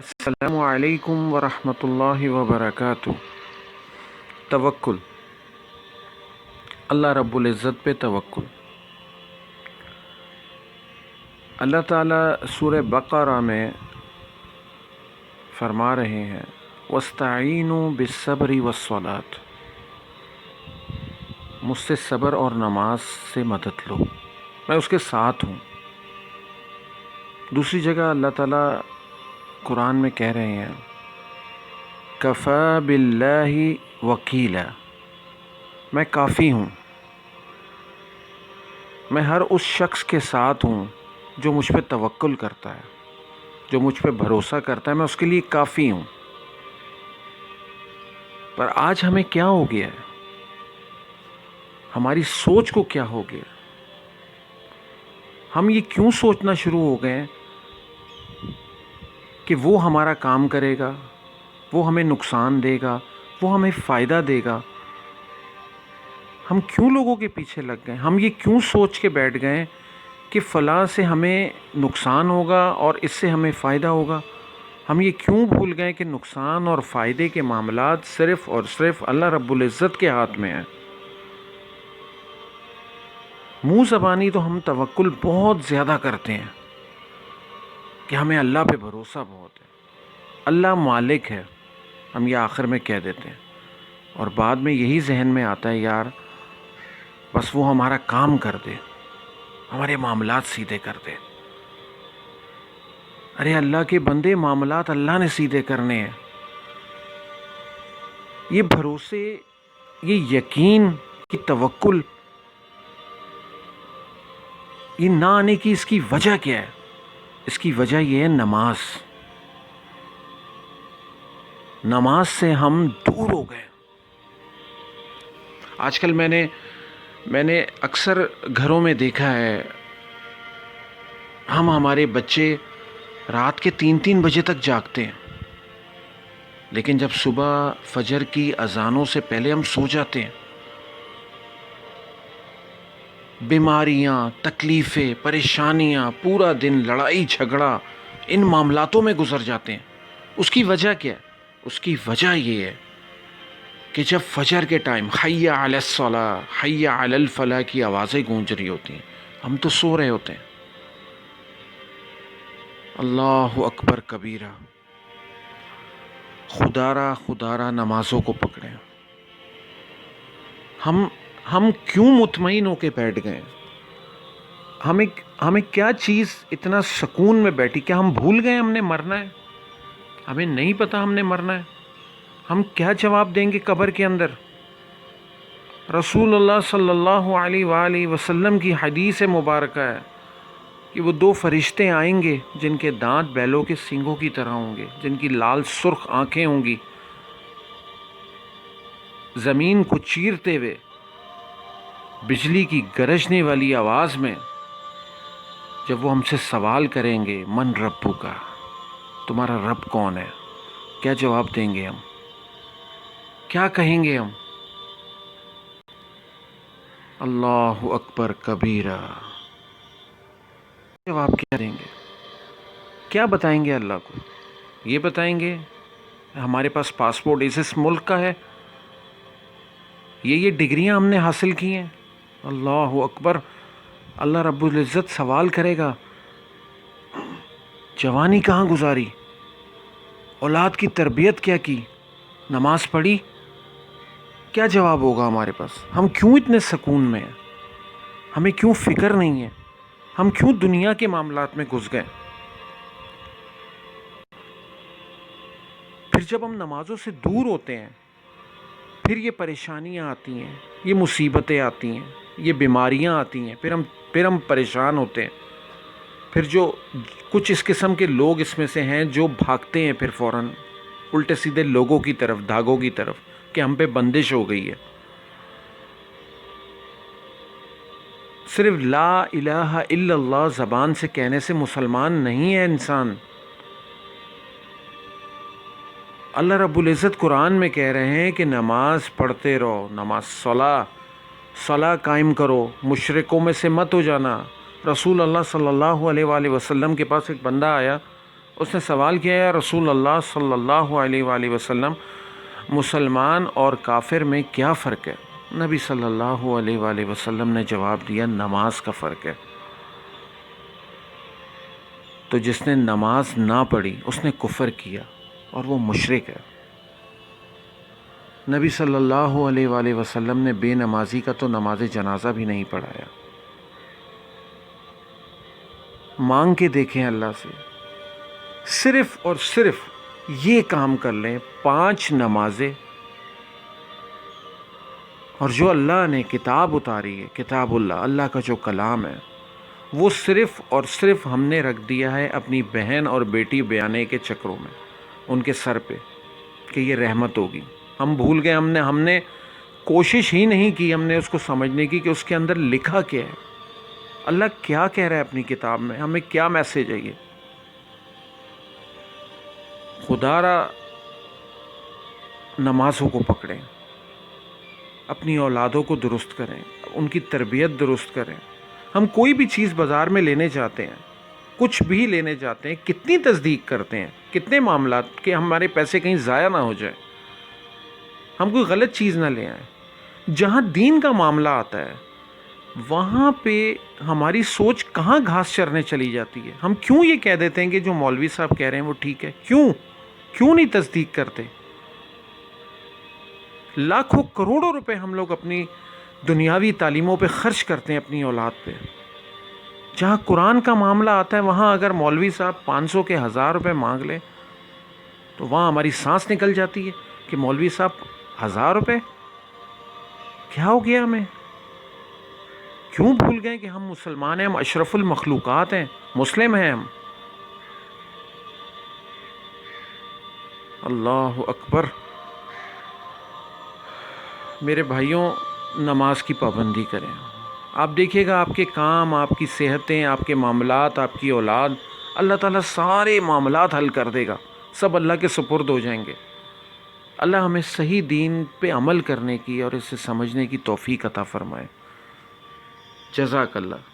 السلام علیکم ورحمۃ اللہ وبرکاتہ۔ توکل، اللہ رب العزت پہ توکل۔ اللہ تعالیٰ سورہ بقرہ میں فرما رہے ہیں وَاسْتَعِینُوا بِالصَّبْرِ وَالصَّلَاةِ، مجھ سے صبر اور نماز سے مدد لو، میں اس کے ساتھ ہوں۔ دوسری جگہ اللہ تعالیٰ قرآن میں کہہ رہے ہیں کَفَى بِاللَّهِ وَکِیلًا، میں کافی ہوں، میں ہر اس شخص کے ساتھ ہوں جو مجھ پہ توکل کرتا ہے، جو مجھ پہ بھروسہ کرتا ہے، میں اس کے لیے کافی ہوں۔ پر آج ہمیں کیا ہو گیا ہے؟ ہماری سوچ کو کیا ہو گیا؟ ہم یہ کیوں سوچنا شروع ہو گئے ہیں کہ وہ ہمارا کام کرے گا، وہ ہمیں نقصان دے گا، وہ ہمیں فائدہ دے گا؟ ہم کیوں لوگوں کے پیچھے لگ گئے؟ ہم یہ کیوں سوچ کے بیٹھ گئے کہ فلاں سے ہمیں نقصان ہوگا اور اس سے ہمیں فائدہ ہوگا؟ ہم یہ کیوں بھول گئے کہ نقصان اور فائدے کے معاملات صرف اور صرف اللہ رب العزت کے ہاتھ میں ہیں؟ منہ زبانی تو ہم توکل بہت زیادہ کرتے ہیں کہ ہمیں اللہ پہ بھروسہ بہت ہے، اللہ مالک ہے، ہم یہ آخر میں کہہ دیتے ہیں، اور بعد میں یہی ذہن میں آتا ہے یار بس وہ ہمارا کام کر دے، ہمارے معاملات سیدھے کر دے۔ ارے اللہ کے بندے، معاملات اللہ نے سیدھے کرنے ہیں۔ یہ بھروسے، یہ یقین، یہ توکل، یہ نہ آنے کی اس کی وجہ کیا ہے؟ اس کی وجہ یہ ہے نماز۔ نماز سے ہم دور ہو گئے۔ آج کل میں نے اکثر گھروں میں دیکھا ہے، ہمارے بچے رات کے 3 بجے تک جاگتے ہیں، لیکن جب صبح فجر کی اذانوں سے پہلے ہم سو جاتے ہیں، بیماریاں، تکلیفیں، پریشانیاں، پورا دن لڑائی جھگڑا ان معاملاتوں میں گزر جاتے ہیں۔ اس کی وجہ کیا ہے؟ اس کی وجہ یہ ہے کہ جب فجر کے ٹائم حی علی الصلاۃ، حی علی الفلاح کی آوازیں گونج رہی ہوتی ہیں، ہم تو سو رہے ہوتے ہیں۔ اللہ اکبر کبیرہ، خدارا نمازوں کو پکڑیں۔ ہم کیوں مطمئن ہو کے بیٹھ گئے؟ ہمیں کیا چیز اتنا سکون میں بیٹھی؟ کیا ہم بھول گئے ہم نے مرنا ہے؟ ہمیں نہیں پتا ہم نے مرنا ہے؟ ہم کیا جواب دیں گے قبر کے اندر؟ رسول اللہ صلی اللہ علیہ وآلہ وسلم کی حدیث مبارکہ ہے کہ وہ 2 فرشتے آئیں گے جن کے دانت بیلوں کے سینگوں کی طرح ہوں گے، جن کی لال سرخ آنکھیں ہوں گی، زمین کو چیرتے ہوئے بجلی کی گرجنے والی آواز میں جب وہ ہم سے سوال کریں گے من ربو کا، تمہارا رب کون ہے؟ کیا جواب دیں گے ہم؟ کیا کہیں گے ہم؟ اللہ اکبر کبیرہ، جواب کیا دیں گے؟ کیا بتائیں گے اللہ کو؟ یہ بتائیں گے ہمارے پاس پاسپورٹ اس ملک کا ہے، یہ ڈگریاں ہم نے حاصل کی ہیں۔ اللہ اکبر، اللہ رب العزت سوال کرے گا جوانی کہاں گزاری؟ اولاد کی تربیت کیا کی؟ نماز پڑھی؟ کیا جواب ہوگا ہمارے پاس؟ ہم کیوں اتنے سکون میں ہیں؟ ہمیں کیوں فکر نہیں ہے؟ ہم کیوں دنیا کے معاملات میں گھس گئے؟ پھر جب ہم نمازوں سے دور ہوتے ہیں، پھر یہ پریشانیاں آتی ہیں، یہ مصیبتیں آتی ہیں، یہ بیماریاں آتی ہیں، پھر ہم پریشان ہوتے ہیں۔ پھر جو کچھ اس قسم کے لوگ اس میں سے ہیں جو بھاگتے ہیں پھر فوراً الٹے سیدھے لوگوں کی طرف، دھاگوں کی طرف کہ ہم پہ بندش ہو گئی ہے۔ صرف لا الہ الا اللہ زبان سے کہنے سے مسلمان نہیں ہے انسان۔ اللہ رب العزت قرآن میں کہہ رہے ہیں کہ نماز پڑھتے رہو، نماز صلاح قائم کرو، مشرکوں میں سے مت ہو جانا۔ رسول اللہ صلی اللہ علیہ وآلہ وسلم کے پاس ایک بندہ آیا، اس نے سوال کیا یا رسول اللہ صلی اللہ علیہ وآلہ وسلم، مسلمان اور کافر میں کیا فرق ہے؟ نبی صلی اللہ علیہ وآلہ وسلم نے جواب دیا، نماز کا فرق ہے۔ تو جس نے نماز نہ پڑھی اس نے کفر کیا اور وہ مشرک ہے۔ نبی صلی اللہ علیہ وآلہ وسلم نے بے نمازی کا تو نماز جنازہ بھی نہیں پڑھایا۔ مانگ کے دیکھیں اللہ سے، صرف اور صرف یہ کام کر لیں، 5 نمازیں، اور جو اللہ نے کتاب اتاری ہے، کتاب اللہ، اللہ کا جو کلام ہے، وہ صرف اور صرف ہم نے رکھ دیا ہے اپنی بہن اور بیٹی بیانے کے چکروں میں، ان کے سر پہ کہ یہ رحمت ہوگی۔ ہم بھول گئے، ہم نے کوشش ہی نہیں کی ہم نے اس کو سمجھنے کی کہ اس کے اندر لکھا کیا ہے، اللہ کیا کہہ رہا ہے اپنی کتاب میں، ہمیں کیا میسج ہے یہ۔ خدا را نمازوں کو پکڑیں، اپنی اولادوں کو درست کریں، ان کی تربیت درست کریں۔ ہم کوئی بھی چیز بازار میں لینے جاتے ہیں، کچھ بھی لینے جاتے ہیں، کتنی تصدیق کرتے ہیں، کتنے معاملات کہ ہمارے پیسے کہیں ضائع نہ ہو جائے، ہم کوئی غلط چیز نہ لے آئیں۔ جہاں دین کا معاملہ آتا ہے وہاں پہ ہماری سوچ کہاں گھاس چرنے چلی جاتی ہے۔ ہم کیوں یہ کہہ دیتے ہیں کہ جو مولوی صاحب کہہ رہے ہیں وہ ٹھیک ہے؟ کیوں نہیں تصدیق کرتے؟ لاکھوں کروڑوں روپے ہم لوگ اپنی دنیاوی تعلیموں پہ خرچ کرتے ہیں، اپنی اولاد پہ۔ جہاں قرآن کا معاملہ آتا ہے وہاں اگر مولوی صاحب 500 کے 1000 روپے مانگ لیں تو وہاں ہماری سانس نکل جاتی ہے کہ مولوی صاحب 1000 روپے، کیا ہو گیا ہمیں؟ کیوں بھول گئے کہ ہم مسلمان ہیں، ہم اشرف المخلوقات ہیں، مسلم ہیں ہم۔ اللہ اکبر۔ میرے بھائیوں، نماز کی پابندی کریں۔ آپ دیکھیے گا آپ کے کام، آپ کی صحتیں، آپ کے معاملات، آپ کی اولاد، اللہ تعالیٰ سارے معاملات حل کر دے گا، سب اللہ کے سپرد ہو جائیں گے۔ اللہ ہمیں صحیح دین پہ عمل کرنے کی اور اسے سمجھنے کی توفیق عطا فرمائے۔ جزاک اللہ۔